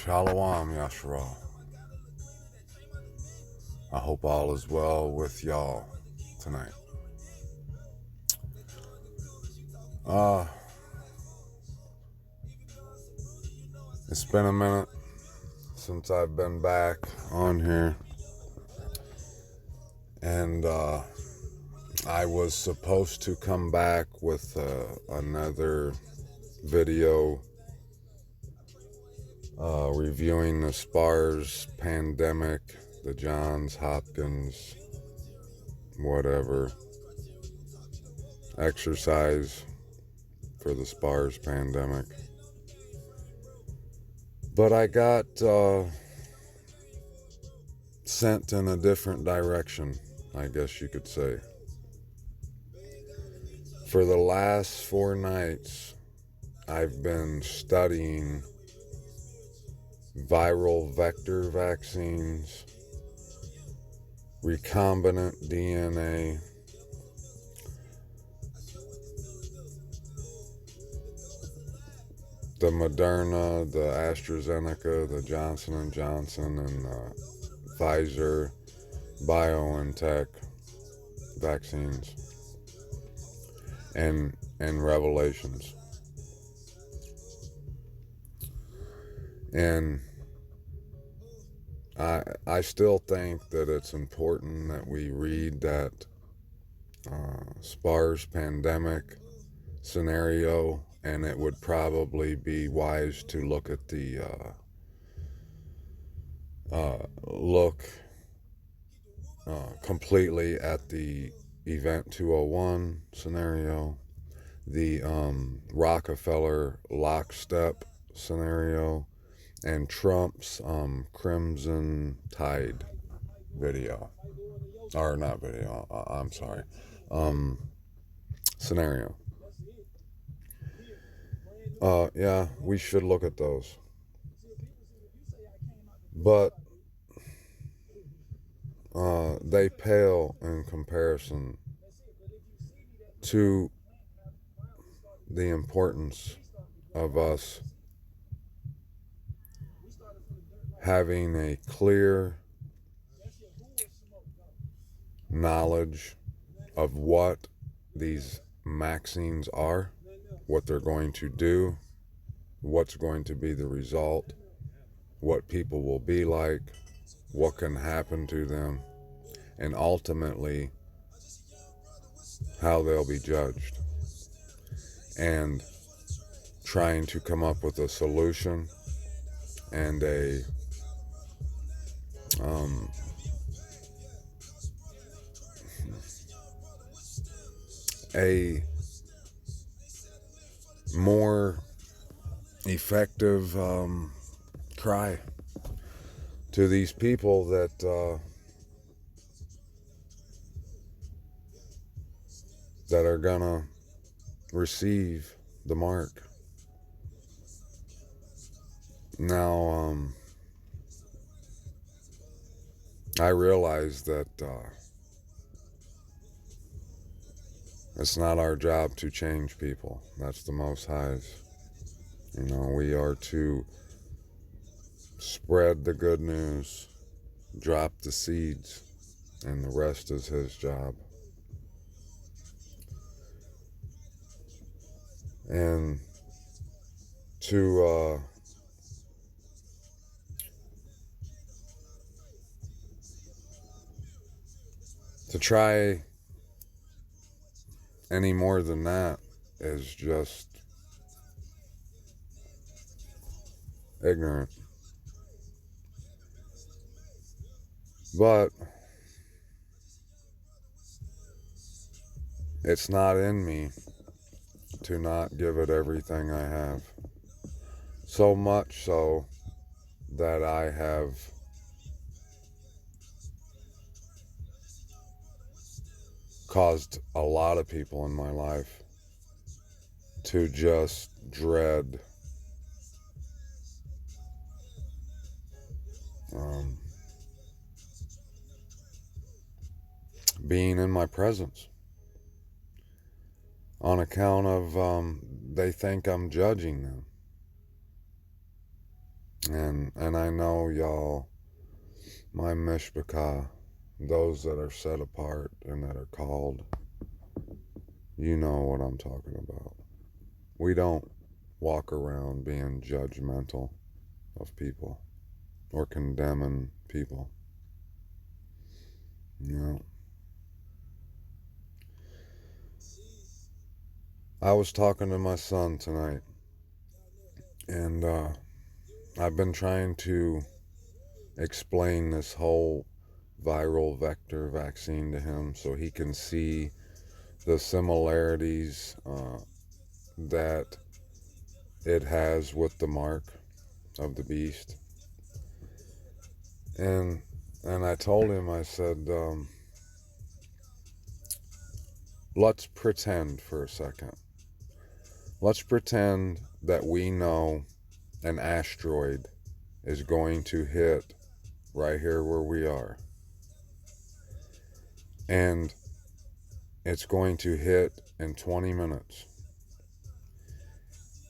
Shalom, Yashra. I hope all is well with y'all tonight. It's been a minute since I've been back on here, and I was supposed to come back with another video reviewing the SPARS pandemic, the Johns Hopkins, whatever, exercise for the SPARS pandemic. But I got sent in a different direction, I guess you could say. For the last 4 nights, I've been studying viral vector vaccines, recombinant DNA, the Moderna, the AstraZeneca, the Johnson & Johnson, and Pfizer, BioNTech vaccines, and Revelations. And I still think that it's important that we read that SPARS pandemic scenario, and it would probably be wise to look at the completely at the Event 201 scenario, the Rockefeller lockstep scenario, and Trump's Crimson Tide video, or not video, I'm sorry, scenario. Yeah, we should look at those. But they pale in comparison to the importance of us having a clear knowledge of what these vaccines are, what they're going to do, what's going to be the result, what people will be like, what can happen to them, and ultimately how they'll be judged. And trying to come up with a solution and a more effective cry to these people that are gonna receive the mark. Now, I realize that it's not our job to change people. That's the Most High's. We are to spread the good news, drop the seeds, and the rest is His job. And to try any more than that is just ignorant. But it's not in me to not give it everything I have. So much so that I have caused a lot of people in my life to just dread being in my presence on account of they think I'm judging them. And I know y'all, my Mishpachah, those that are set apart and that are called, you know what I'm talking about. We don't walk around being judgmental of people or condemning people. You know, I was talking to my son tonight, and I've been trying to explain this whole viral vector vaccine to him so he can see the similarities that it has with the mark of the beast. And I told him, I said, let's pretend for a second. Let's pretend that we know an asteroid is going to hit right here where we are. And it's going to hit in 20 minutes.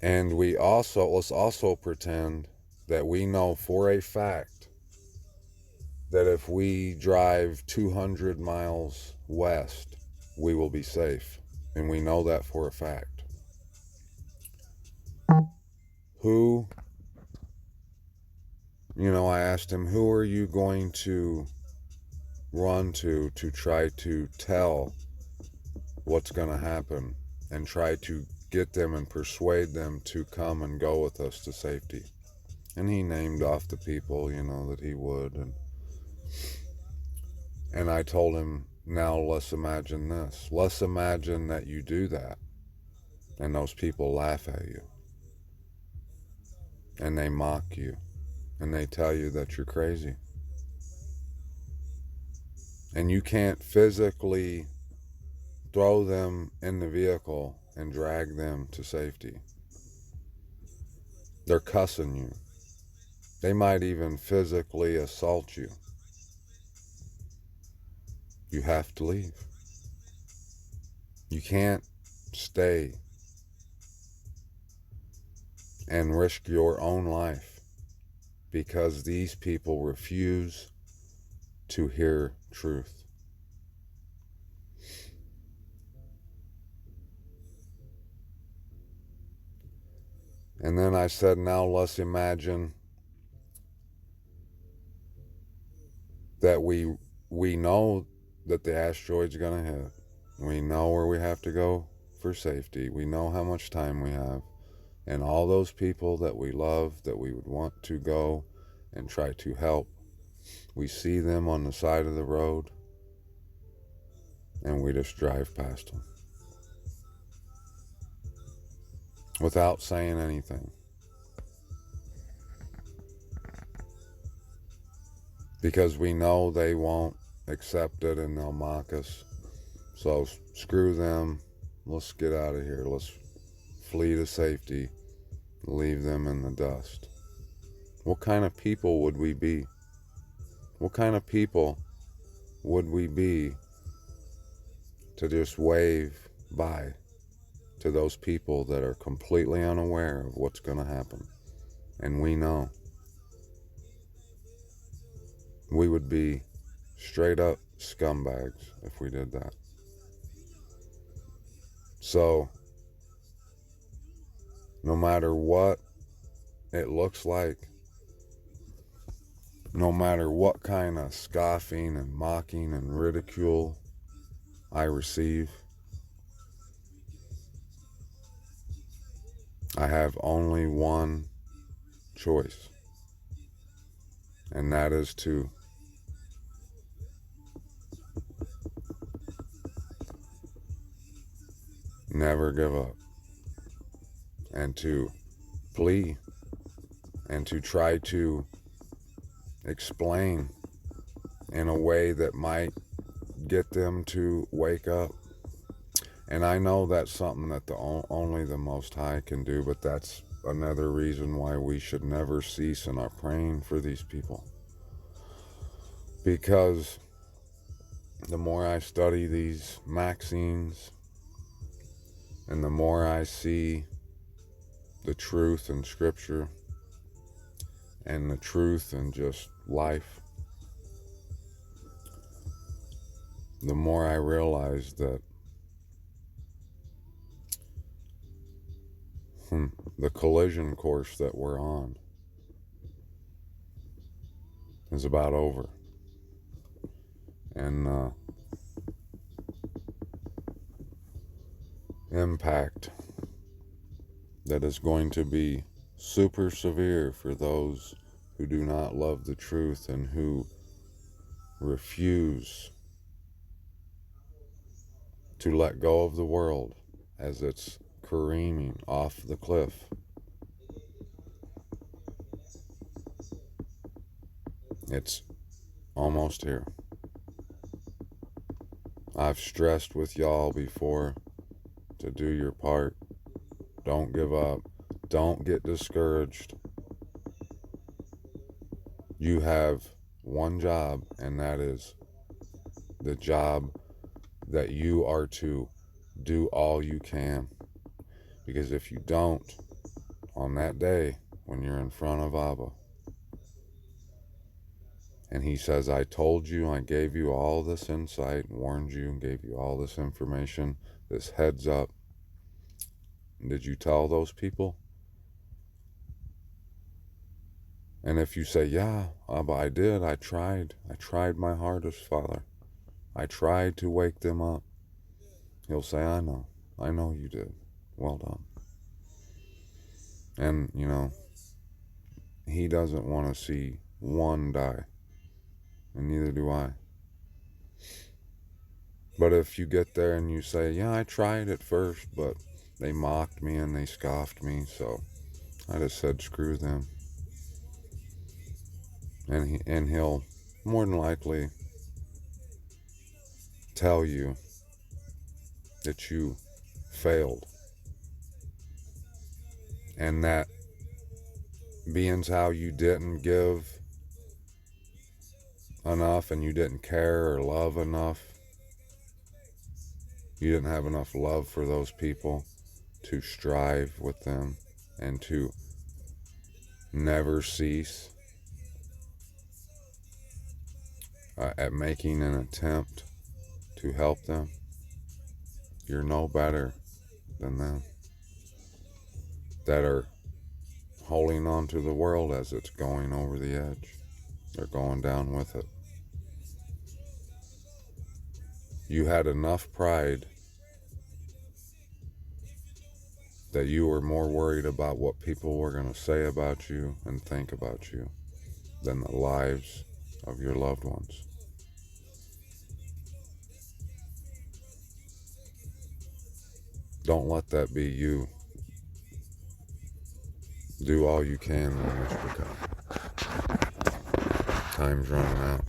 And let's also pretend that we know for a fact that if we drive 200 miles west, we will be safe. And we know that for a fact. Who, I asked him, who are you going to run to try to tell what's going to happen and try to get them and persuade them to come and go with us to safety? And he named off the people, that he would. And I told him, now let's imagine this. Let's imagine that you do that and those people laugh at you and they mock you and they tell you that you're crazy. And you can't physically throw them in the vehicle and drag them to safety. They're cussing you. They might even physically assault you. You have to leave. You can't stay and risk your own life because these people refuse to hear truth. And then I said, now let's imagine that we know that the asteroid's going to hit. We know where we have to go for safety. We know how much time we have. And all those people that we love, that we would want to go and try to help, we see them on the side of the road and we just drive past them without saying anything. Because we know they won't accept it and they'll mock us. So screw them. Let's get out of here. Let's flee to safety. Leave them in the dust. What kind of people would we be? What kind of people would we be to just wave bye to those people that are completely unaware of what's going to happen? And we know. We would be straight up scumbags if we did that. So, no matter what it looks like, no matter what kind of scoffing and mocking and ridicule I receive, I have only one choice, and that is to never give up and to flee and to try to explain in a way that might get them to wake up. And I know that's something that only the Most High can do, but that's another reason why we should never cease in our praying for these people. Because the more I study these Maximes and the more I see the truth in Scripture, and the truth and just life, the more I realize that the collision course that we're on is about over. And impact that is going to be super severe for those who do not love the truth and who refuse to let go of the world as it's careening off the cliff. It's almost here. I've stressed with y'all before to do your part. Don't give up. Don't get discouraged. You have one job, and that is the job that you are to do all you can. Because if you don't, on that day when you're in front of Abba, and he says, I told you, I gave you all this insight, warned you, gave you all this information, this heads up. Did you tell those people? And if you say, yeah, Abba, I did, I tried my hardest, Father. I tried to wake them up. He'll say, I know you did. Well done. And, he doesn't want to see one die. And neither do I. But if you get there and you say, yeah, I tried at first, but they mocked me and they scoffed me, so I just said, screw them. And he'll more than likely tell you that you failed. And that being how you didn't give enough and you didn't care or love enough, you didn't have enough love for those people to strive with them and to never cease at making an attempt to help them. You're no better than them that are holding on to the world as it's going over the edge. They're going down with it. You had enough pride that you were more worried about what people were going to say about you and think about you than the lives of your loved ones. Don't let that be you. Do all you can, Mr. Cobb. Time's running out.